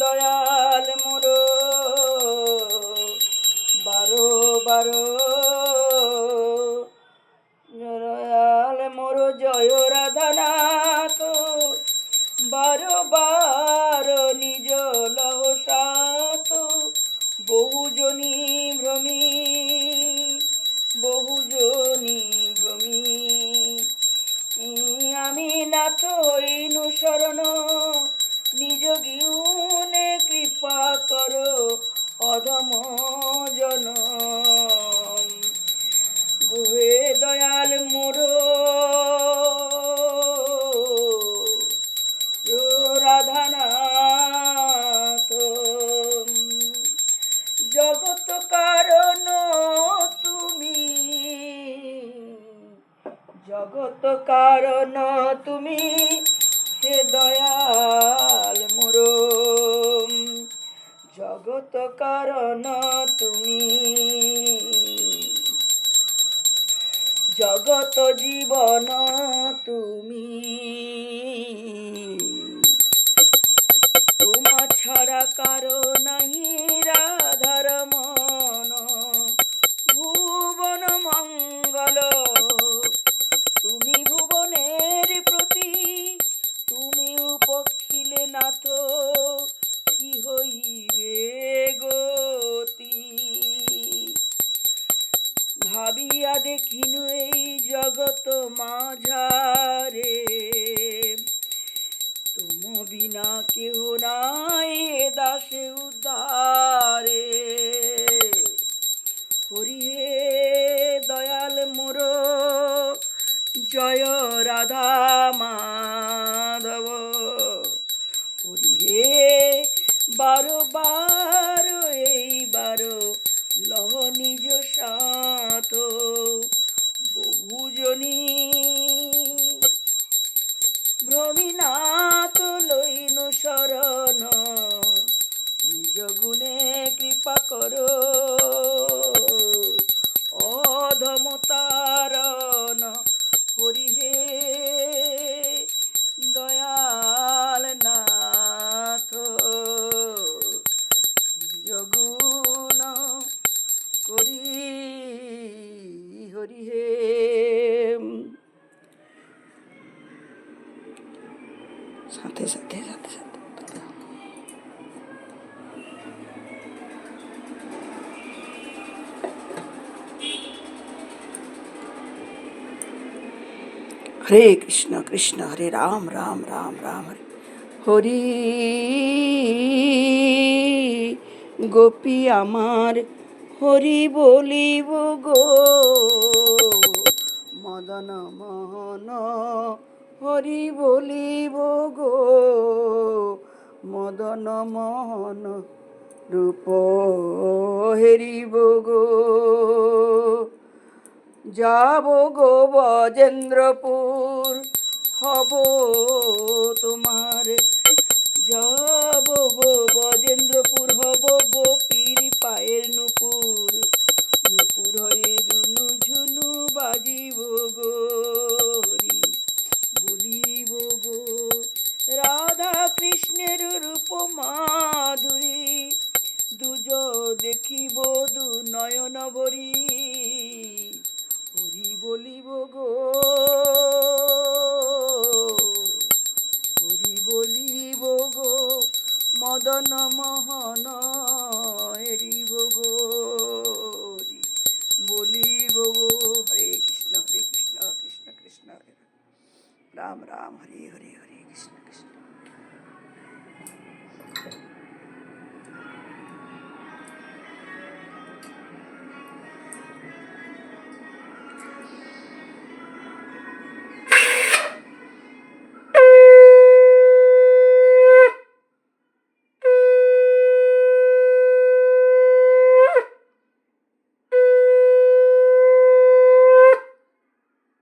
দয়াল মোর বারো বারো দয়াল মোর জয় রাধানাথ বারো বারো নিজ লহ সাত বহুজনী ভ্রমী বহুজনী ভ্রমী আমি নাথ হইনু শরণ নিজ গিউনে কৃপা কর অধম জন গুহে দয়াল মোর রাধানাথ জগত কারণ তুমি জগত কারণ তুমি হে দয়াল মোর জগত কারণ তুমি জগত জীবন তুমি তোমা ছাড়া কারো নাহি রাধার মন ভুবন মঙ্গল তুমি ভুবনের প্রতি তুমি উপখিলে নাথ কি হইবে গতি ভাবিয়া দেখিনু এই জগত মাঝারে তুম বিনা কেহ নাই দাসে উদ্ধারে হরি হে দয়াল মোর জয় রাধা মাধব হরি হে বারো বারো এইবার লহ নিজ সাথ বহুজনী ভ্রমিনাথ লইনু শরণ নিজ গুণে কৃপা কর অধম তারণ হরি হে দয়াল নাথ নিজ গুণ করি হরি হে সাথে সাথে সাথে সাথে হরে কৃষ্ণ কৃষ্ণ হরে রাম রাম রাম রাম হরে হরি গোপী আমার হরি বলিব গো মদন মোহন হরি বলিব গো মদন মোহন রূপ হেরিব গো যাব গো বজেন্দ্রপুর হব তোমার যাব গো বজেন্দ্রপুর হব গোপীর পায়ের নুপুর নুপুর হয়ে রুনু ঝুনু বাজিব গো হরি বলিব গো রাধা কৃষ্ণের রূপ মাধুরী দুজ দেখিব দু নয়ন ভরি হরি বলিব গো হরি বলিব গো মদন মোহন হেরিব গো হরি বলিব গো হরে কৃষ্ণ কৃষ্ণ কৃষ্ণ হরে রাম রাম হরে হরে হরে কৃষ্ণ কৃষ্ণ